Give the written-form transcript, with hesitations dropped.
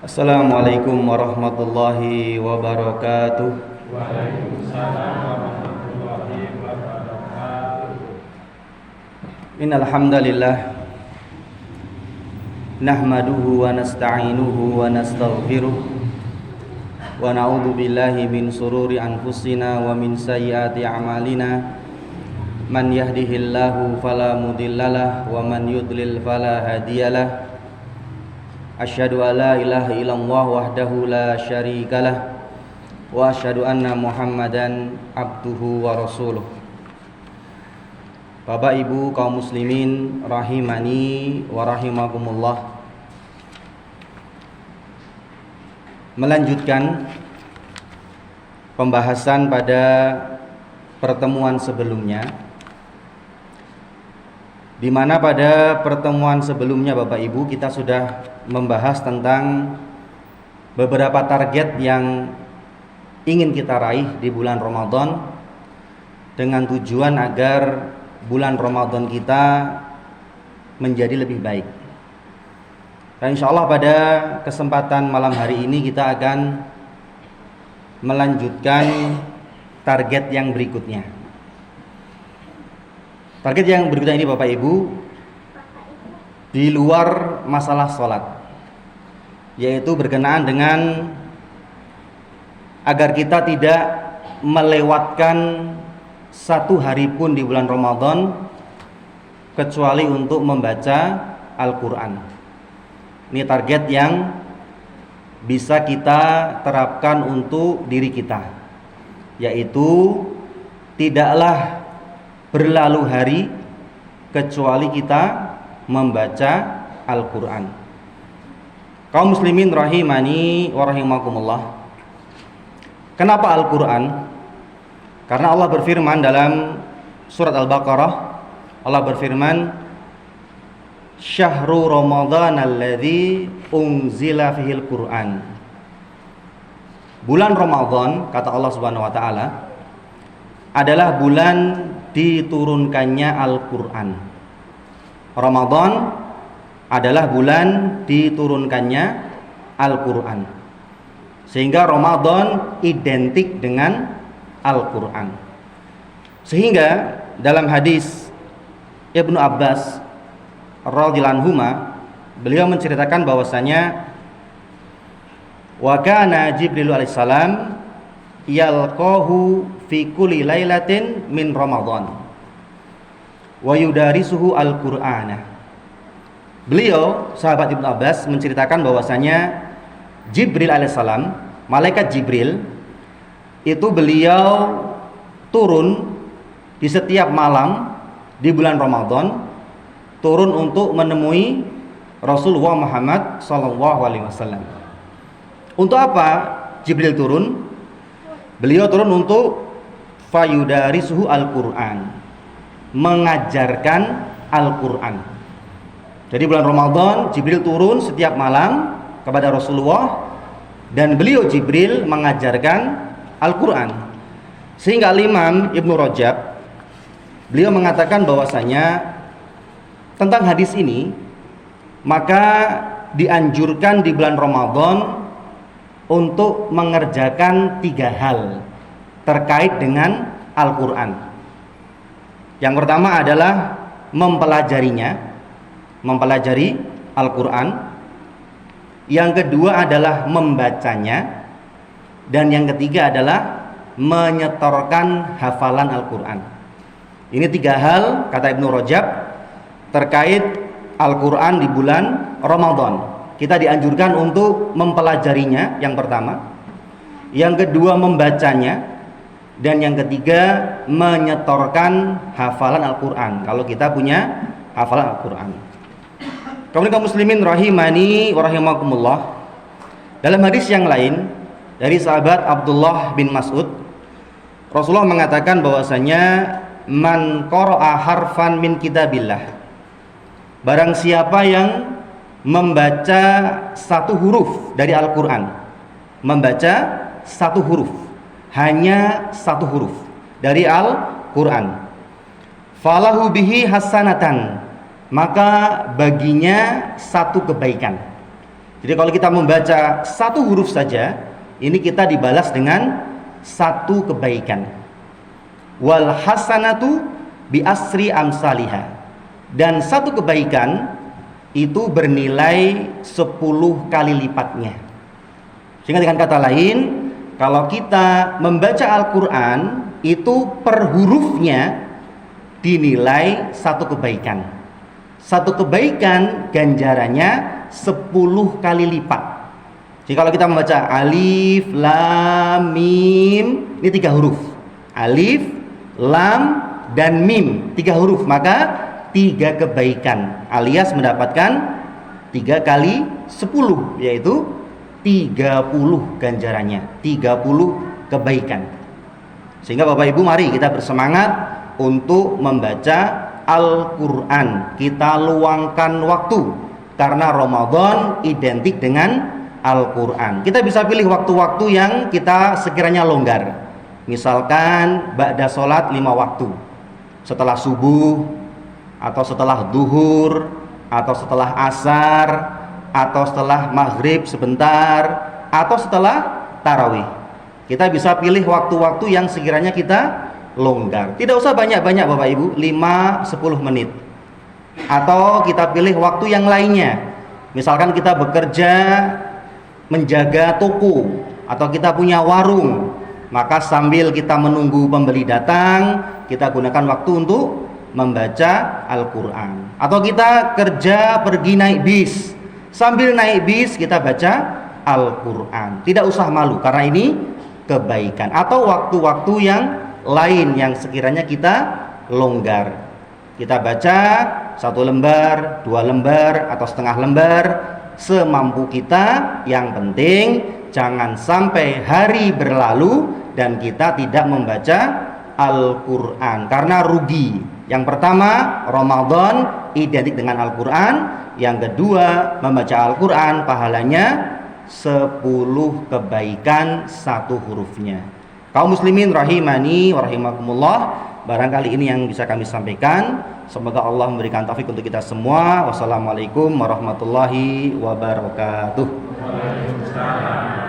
Assalamualaikum warahmatullahi wabarakatuh. Waalaikumsalam warahmatullahi wabarakatuh. Innal hamdalillah nahmaduhu wa nasta'inuhu wa nastaghfiruh wa na'udzu billahi min sururi anfusina wa min sayyiati a'malina. Man yahdihillahu fala mudhillalah wa man yudlil fala hadiyalah. Asyhadu an la ilaha illallah wahdahu la syarikalah wa asyhadu anna Muhammadan abduhu wa rasuluh. Bapak Ibu kaum muslimin rahimani wa rahimakumullah. Melanjutkan pembahasan pada pertemuan sebelumnya, di mana pada pertemuan sebelumnya Bapak Ibu kita sudah membahas tentang beberapa target yang ingin kita raih di bulan Ramadan dengan tujuan agar bulan Ramadan kita menjadi lebih baik. Dan insya Allah pada kesempatan malam hari ini kita akan melanjutkan target yang berikutnya. Target yang berikutnya ini Bapak Ibu di luar masalah sholat, yaitu berkenaan dengan agar kita tidak melewatkan satu hari pun di bulan Ramadan kecuali untuk membaca Al-Quran. Ini target yang bisa kita terapkan untuk diri kita, yaitu tidaklah berlalu hari kecuali kita membaca Al-Quran. Kaum muslimin rahimani wa rahimakumullah. Kenapa Al-Quran? Karena Allah berfirman dalam surat Al-Baqarah, Allah berfirman, Syahrul Ramadan alladzi unzila fihil Quran. Bulan Ramadan, kata Allah Subhanahu wa taala, adalah bulan diturunkannya Al-Quran. Ramadan adalah bulan diturunkannya Al-Quran, sehingga Ramadan identik dengan Al-Quran. Sehingga dalam hadis Ibnu Abbas radhiyallahu anhuma, beliau menceritakan bahwasanya wa kana Jibril alaihissalam yalqahu fi kulli lailatin min Ramadan wa yudarisuhu al-Qur'ana. Beliau, sahabat Ibnu Abbas, menceritakan bahwasanya Jibril alaihissalam, malaikat Jibril, itu beliau turun di setiap malam di bulan Ramadan, turun untuk menemui Rasulullah Muhammad SAW. Untuk apa Jibril turun? Beliau turun untuk fayudarisuhu al-Qur'an, mengajarkan Al-Quran. Jadi bulan Ramadan Jibril turun setiap malam kepada Rasulullah, dan beliau Jibril mengajarkan Al-Quran. Sehingga Imam Ibnu Rajab, beliau mengatakan bahwasanya tentang hadis ini, maka dianjurkan di bulan Ramadan untuk mengerjakan 3 hal terkait dengan Al-Quran. Yang pertama adalah mempelajari Al-Quran. Yang kedua adalah membacanya. Dan yang ketiga adalah menyetorkan hafalan Al-Quran. Ini 3 hal, kata Ibnu Rajab, terkait Al-Quran di bulan Ramadan. Kita dianjurkan untuk mempelajarinya, yang pertama. Yang kedua membacanya. Dan yang ketiga menyetorkan hafalan Al-Quran, kalau kita punya hafalan Al-Quran. Kemudian kaum muslimin rahimani wa rahimakumullah, dalam hadis yang lain dari sahabat Abdullah bin Mas'ud, Rasulullah mengatakan bahwasanya man qara'a harfan min kitabillah, barang siapa yang membaca 1 huruf dari Al-Quran, membaca 1 huruf, hanya 1 huruf dari Al-Quran, falahu bihi hasanatan, maka baginya 1 kebaikan. Jadi kalau kita membaca satu huruf saja, ini kita dibalas dengan satu kebaikan. Wal hasanatu bi asri amsalihha. Dan satu kebaikan itu bernilai 10 kali lipatnya. Sehingga dengan kata lain, kalau kita membaca Al-Quran, itu per hurufnya dinilai satu kebaikan. Satu kebaikan ganjarannya 10 kali lipat. Jadi kalau kita membaca alif, lam, mim, ini 3 huruf. Alif, lam, dan mim, 3 huruf, maka 3 kebaikan, alias mendapatkan 3 kali 10, yaitu 30 ganjarannya, 30 kebaikan. Sehingga Bapak Ibu, mari kita bersemangat untuk membaca Al-Quran. Kita luangkan waktu, karena Ramadan identik dengan Al-Quran. Kita bisa pilih waktu-waktu yang kita sekiranya longgar. Misalkan ba'da sholat 5 waktu, setelah subuh, atau setelah duhur, atau setelah asar, atau setelah maghrib sebentar, atau setelah tarawih. Kita bisa pilih waktu-waktu yang sekiranya kita longgar. Tidak usah banyak-banyak Bapak Ibu, 5-10 menit. Atau kita pilih waktu yang lainnya. Misalkan kita bekerja menjaga toko, atau kita punya warung, maka sambil kita menunggu pembeli datang, kita gunakan waktu untuk membaca Al-Quran. Atau kita kerja pergi naik bis, sambil naik bis kita baca Al-Quran. Tidak usah malu, karena ini kebaikan. Atau waktu-waktu yang lain yang sekiranya kita longgar, kita baca 1 lembar, 2 lembar, atau setengah lembar, semampu kita. Yang penting jangan sampai hari berlalu dan kita tidak membaca Al-Quran, karena rugi. Yang pertama, Ramadan identik dengan Al-Quran. Yang kedua, membaca Al-Quran pahalanya 10 kebaikan 1 hurufnya. Kaum muslimin rahimani wa rahimakumullah, barangkali ini yang bisa kami sampaikan. Semoga Allah memberikan taufik untuk kita semua. Wassalamualaikum warahmatullahi wabarakatuh. Waalaikumsalam.